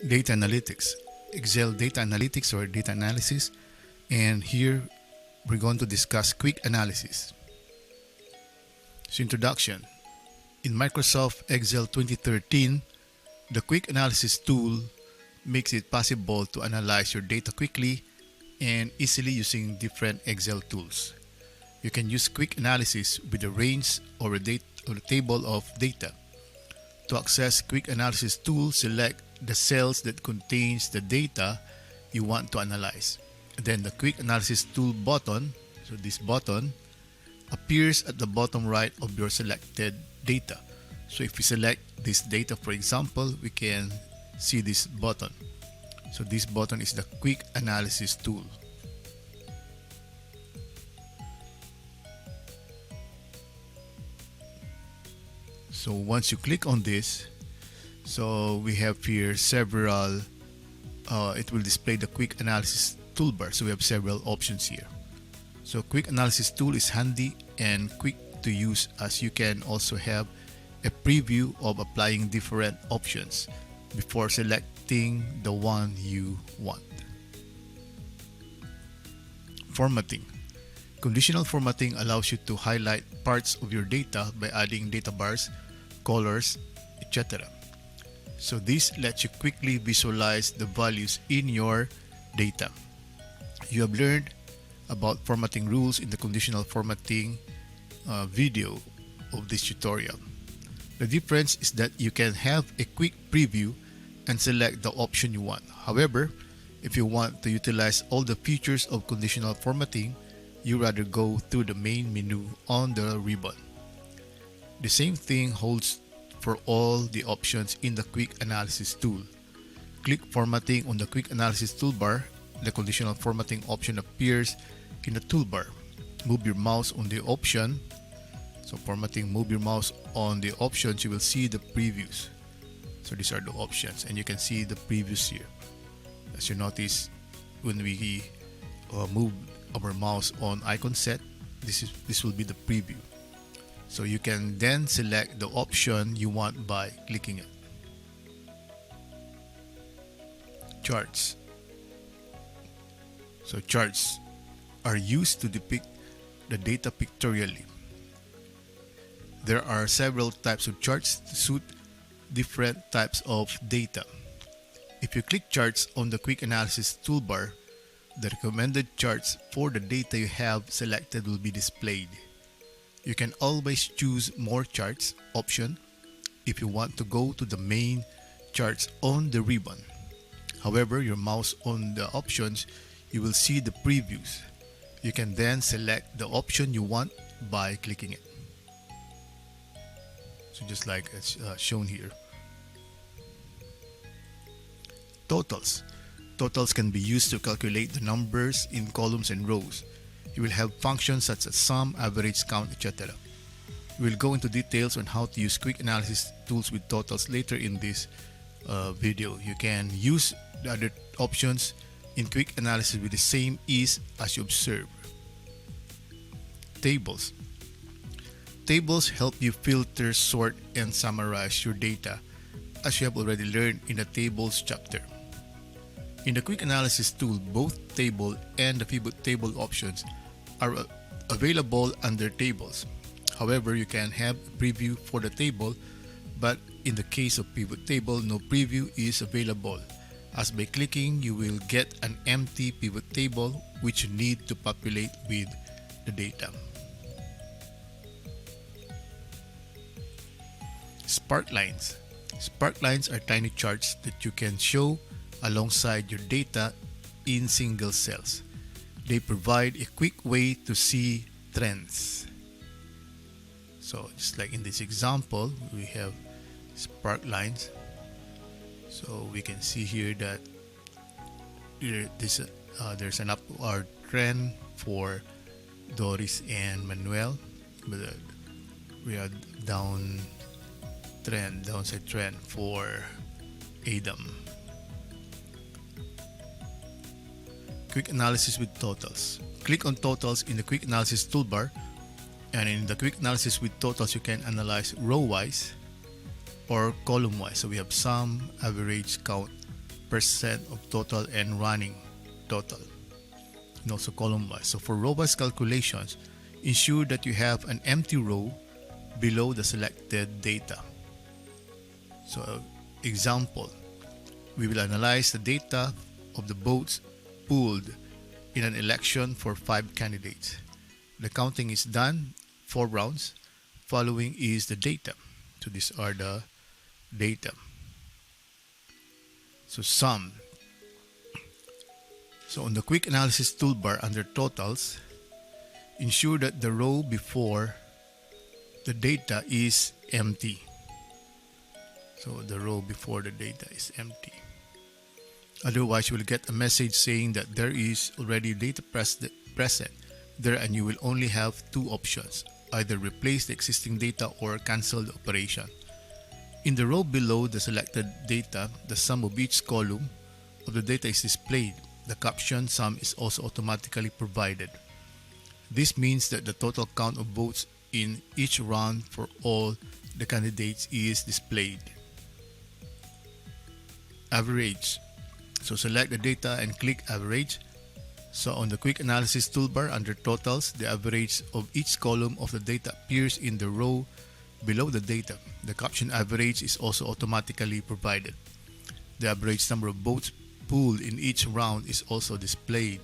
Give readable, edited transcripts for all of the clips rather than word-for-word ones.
Data analytics, Excel data analytics or data analysis. And here we're going to discuss quick analysis. So introduction. In Microsoft Excel 2013, the quick analysis tool makes it possible to analyze your data quickly and easily using different Excel tools. You can use quick analysis with a range or a table of data. To access quick analysis tool, select the cells that contains the data you want to analyze. Then the quick analysis tool button, so this button, appears at the bottom right of your selected data. So if we select this data, for example, we can see this button. So this button is the quick analysis tool. So once you click on this, so we have here several, it will display the quick analysis toolbar. So we have several options here. So quick analysis tool is handy and quick to use, as you can also have a preview of applying different options before selecting the one you want. Formatting. Conditional formatting allows you to highlight parts of your data by adding data bars, colors, etc. So this lets you quickly visualize the values in your data. You have learned about formatting rules in the conditional formatting video of this tutorial. The difference is that you can have a quick preview and select the option you want. However, if you want to utilize all the features of conditional formatting, you rather go through the main menu on the ribbon. The same thing holds for all the options in the quick analysis tool. Click formatting on the quick analysis toolbar. The conditional formatting option appears in the toolbar. Move your mouse on the option. So formatting, move your mouse on the options, you will see the previews. So these are the options and you can see the previews here. As you notice, when we move our mouse on icon set, this will be the preview. So you can then select the option you want by clicking it. Charts. So charts are used to depict the data pictorially. There are several types of charts to suit different types of data. If you click charts on the quick analysis toolbar, the recommended charts for the data you have selected will be displayed. You can always choose more charts option if you want to go to the main charts on the ribbon. However, your mouse on the options, you will see the previews. You can then select the option you want by clicking it. So just like it's shown here. Totals. Totals can be used to calculate the numbers in columns and rows. You will have functions such as sum, average, count, etc. We will go into details on how to use quick analysis tools with totals later in this video. You can use the other options in quick analysis with the same ease as you observe. Tables. Tables help you filter, sort, and summarize your data, as you have already learned in the tables chapter. In the quick analysis tool, both table and the pivot table options are available under tables. However, you can have a preview for the table, but in the case of pivot table, no preview is available, as by clicking you will get an empty pivot table which you need to populate with the data. Sparklines. Sparklines are tiny charts that you can show alongside your data in single cells. They provide a quick way to see trends. So just like in this example, we have sparklines. So we can see here that there's an upward trend for Doris and Manuel, but we are downside trend for Adam. Quick analysis with totals. Click on totals in the quick analysis toolbar, and in the quick analysis with totals you can analyze row wise or column wise. So we have sum, average, count, percent of total and running total, and also column wise. So for robust calculations, ensure that you have an empty row below the selected data. So example, we will analyze the data of the votes pooled in an election for 5 candidates. The counting is done 4 rounds. Following is the data. So these are the data. So sum. So on the quick analysis toolbar under totals, ensure that the row before the data is empty. So the row before the data is empty. Otherwise, you will get a message saying that there is already data present there, and you will only have 2 options: either replace the existing data or cancel the operation. In the row below the selected data, the sum of each column of the data is displayed. The caption sum is also automatically provided. This means that the total count of votes in each round for all the candidates is displayed. Average. So select the data and click average. So on the quick analysis toolbar under totals, the average of each column of the data appears in the row below the data. The caption average is also automatically provided. The average number of votes pooled in each round is also displayed.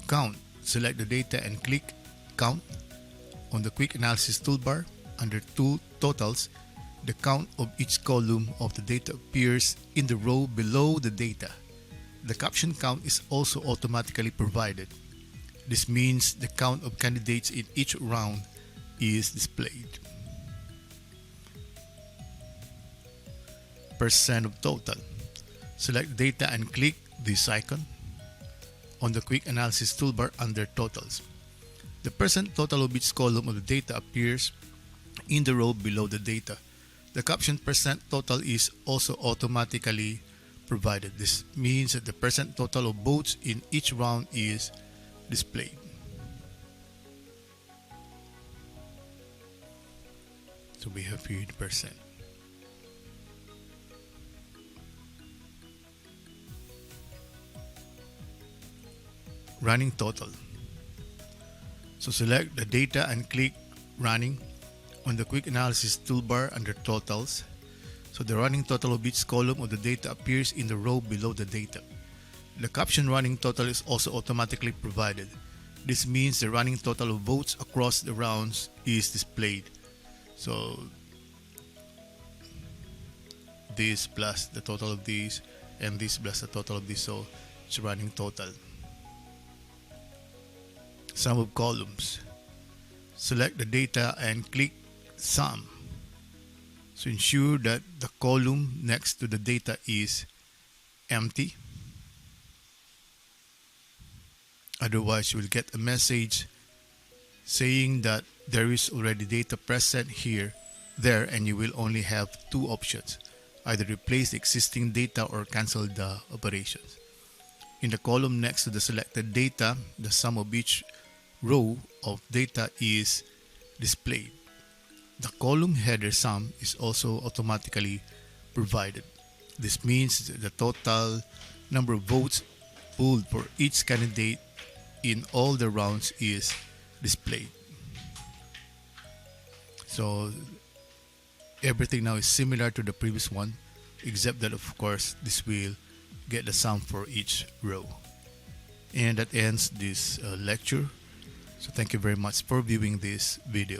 Count. Select the data and click count. On the quick analysis toolbar under totals, the count of each column of the data appears in the row below the data. The caption count is also automatically provided. This means the count of candidates in each round is displayed. Percent of total. Select data and click this icon. On the quick analysis toolbar under totals, the percent total of each column of the data appears in the row below the data. The caption percent total is also automatically provided. This means that the percent total of votes in each round is displayed. So we have here the percent. Running total. So select the data and click running on the quick analysis toolbar under totals. So the running total of each column of the data appears in the row below the data. The caption running total is also automatically provided. This means the running total of votes across the rounds is displayed. So this plus the total of these, and this plus the total of this, so it's running total. Sum of columns. Select the data and click sum. So ensure that the column next to the data is empty. Otherwise, you will get a message saying that there is already data present there, and you will only have 2 options: either replace the existing data or cancel the operations. In the column next to the selected data, the sum of each row of data is displayed. The column header sum is also automatically provided. This means that the total number of votes pooled for each candidate in all the rounds is displayed. So everything now is similar to the previous one, except that of course this will get the sum for each row. And that ends this lecture. So thank you very much for viewing this video.